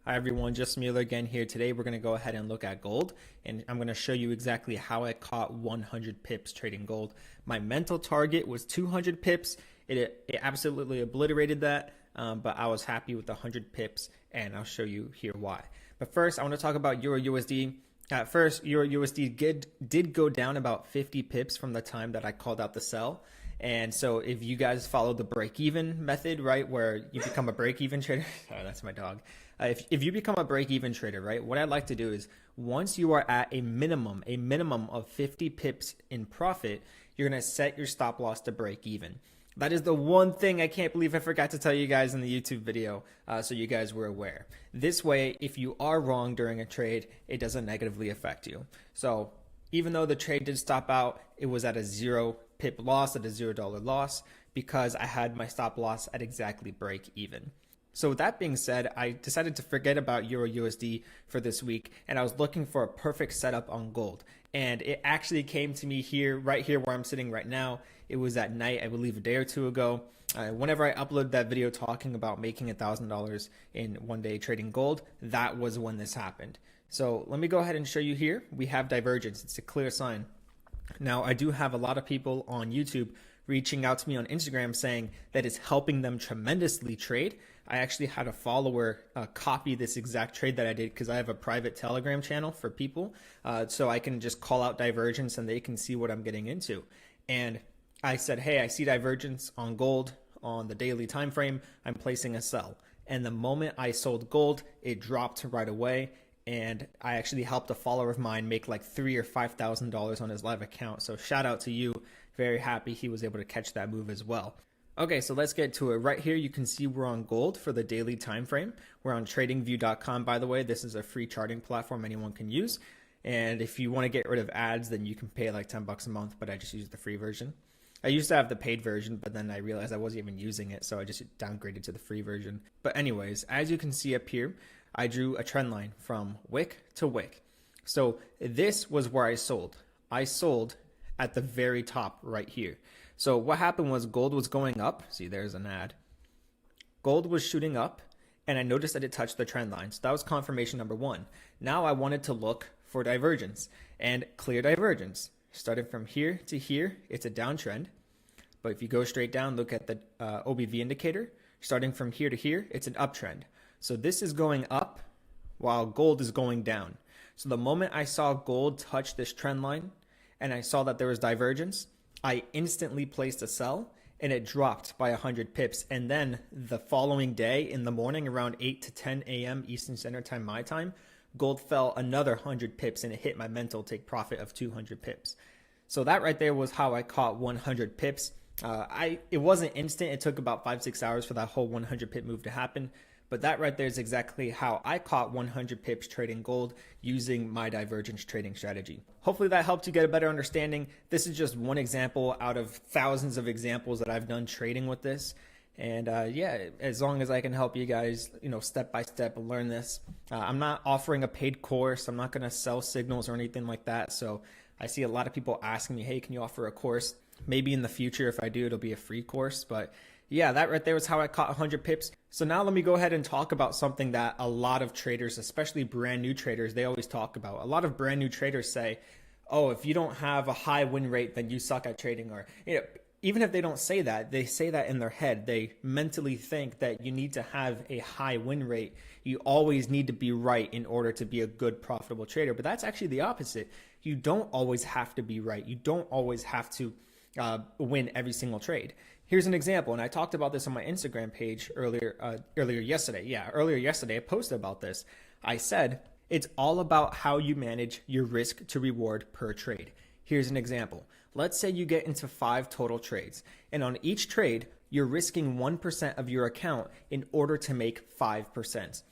Hi everyone, just Mueller again here. Today we're going to go ahead and look at gold, and I'm going to show you exactly how I caught 100 pips trading gold. My mental target was 200 pips. It absolutely obliterated that, but I was happy with 100 pips, and I'll show you here why. But first, I want to talk about Euro USD. At first, Euro USD did go down about 50 pips from the time that I called out the sell. And so if you guys follow the break-even method, right, where you become a break-even trader, sorry, that's my dog. If you become a break-even trader, right, what I'd like to do is once you are at a minimum of 50 pips in profit, you're going to set your stop loss to break even. That is the one thing I can't believe I forgot to tell you guys in the YouTube video, so you guys were aware. This way, if you are wrong during a trade, it doesn't negatively affect you. So even though the trade did stop out, it was at a 0 pip loss, at a $0 loss, because I had my stop loss at exactly break even. So with that being said, I decided to forget about Euro USD for this week, and I was looking for a perfect setup on gold. And it actually came to me here, right here where I'm sitting right now. It was at night, I believe a day or two ago. Whenever I uploaded that video talking about making $1,000 in one day trading gold, that was when this happened. So let me go ahead and show you here. We have divergence. It's a clear sign. Now, I do have a lot of people on YouTube reaching out to me on Instagram saying that it's helping them tremendously trade. I actually had a follower copy this exact trade that I did because I have a private Telegram channel for people. So I can just call out divergence and they can see what I'm getting into. And I said, hey, I see divergence on gold on the daily time frame. I'm placing a sell. And the moment I sold gold, it dropped right away. And I actually helped a follower of mine make like $3,000 or $5,000 on his live account. So shout out to you. Very happy he was able to catch that move as well. Okay, so let's get to it. Right here, you can see we're on gold for the daily time frame. We're on tradingview.com, by the way. This is a free charting platform anyone can use. And if you want to get rid of ads, then you can pay like 10 bucks a month, but I just use the free version. I used to have the paid version, but then I realized I wasn't even using it, so I just downgraded to the free version. But anyways, as you can see up here, I drew a trend line from wick to wick. So this was where I sold. I sold at the very top right here. So what happened was gold was going up. See, there's an ad. Gold was shooting up, and I noticed that it touched the trend line. So that was confirmation number one. Now I wanted to look for divergence and clear divergence. Starting from here to here, it's a downtrend. But if you go straight down, look at the OBV indicator. Starting from here to here, it's an uptrend. So this is going up while gold is going down. So the moment I saw gold touch this trend line and I saw that there was divergence, I instantly placed a sell and it dropped by 100 pips. And then the following day in the morning around 8 to 10 a.m. Eastern Standard Time, my time, gold fell another 100 pips and it hit my mental take profit of 200 pips. So that right there was how I caught 100 pips. It wasn't instant. It took about 5-6 hours for that whole 100 pip move to happen. But that right there is exactly how I caught 100 pips trading gold using my divergence trading strategy. Hopefully that helped you get a better understanding. This is just one example out of thousands of examples that I've done trading with this. And yeah, as long as I can help you guys, step by step learn this. I'm not offering a paid course. I'm not going to sell signals or anything like that. So I see a lot of people asking me, hey, can you offer a course? Maybe in the future, if I do, it'll be a free course. But yeah, that right there was how I caught 100 pips. So now let me go ahead and talk about something that a lot of traders, especially brand new traders, they always talk about. A lot of brand new traders say, oh, if you don't have a high win rate, then you suck at trading. Or even if they don't say that, they say that in their head. They mentally think that you need to have a high win rate. You always need to be right in order to be a good, profitable trader. But that's actually the opposite. You don't always have to be right. You don't always have to win every single trade. Here's an example, and I talked about this on my Instagram page earlier yesterday. Yeah, earlier yesterday I posted about this. I said it's all about how you manage your risk to reward per trade. Here's an example. Let's say you get into 5 total trades, and on each trade, you're risking 1% of your account in order to make 5%.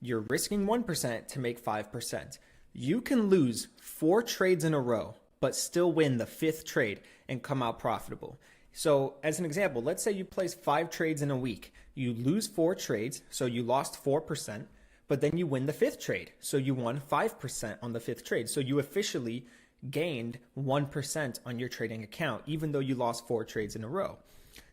You're risking 1% to make 5%. You can lose 4 trades in a row, but still win the 5th trade and come out profitable. So as an example, let's say you place 5 trades in a week. You lose 4 trades, so you lost 4%, but then you win the 5th trade. So you won 5% on the 5th trade. So you officially gained 1% on your trading account, even though you lost 4 trades in a row.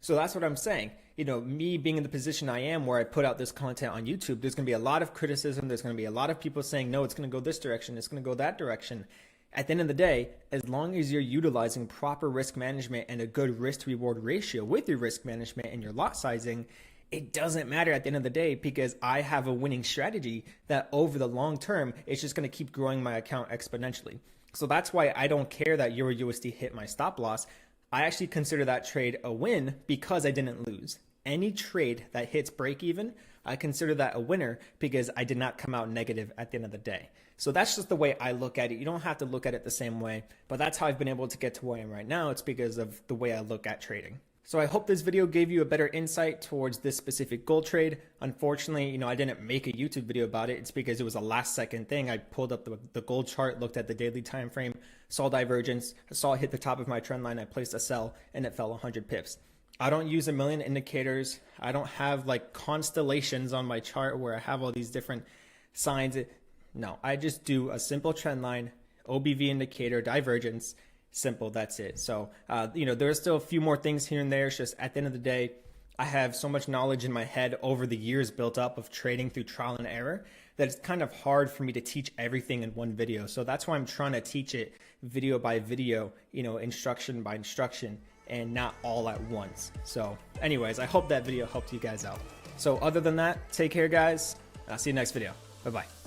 So that's what I'm saying. You know, me being in the position I am where I put out this content on YouTube, there's going to be a lot of criticism. There's going to be a lot of people saying, no, it's going to go this direction. It's going to go that direction. At the end of the day, as long as you're utilizing proper risk management and a good risk to reward ratio with your risk management and your lot sizing, it doesn't matter at the end of the day, because I have a winning strategy that over the long term, it's just going to keep growing my account exponentially. So that's why I don't care that Euro USD hit my stop loss. I actually consider that trade a win because I didn't lose. Any trade that hits break even, I consider that a winner because I did not come out negative at the end of the day. So that's just the way I look at it. You don't have to look at it the same way, but that's how I've been able to get to where I am right now. It's because of the way I look at trading. So I hope this video gave you a better insight towards this specific gold trade. Unfortunately, I didn't make a YouTube video about it. It's because it was a last second thing. I pulled up the gold chart, looked at the daily time frame, saw divergence, saw it hit the top of my trend line. I placed a sell and it fell 100 pips. I don't use a million indicators. I don't have like constellations on my chart where I have all these different signs. No, I just do a simple trend line, OBV indicator, divergence. Simple, that's it. So, there's still a few more things here and there. It's just at the end of the day, I have so much knowledge in my head over the years built up of trading through trial and error that it's kind of hard for me to teach everything in one video. So that's why I'm trying to teach it video by video, instruction by instruction, and not all at once. So anyways, I hope that video helped you guys out. So other than that, take care, guys. I'll see you next video. Bye-bye.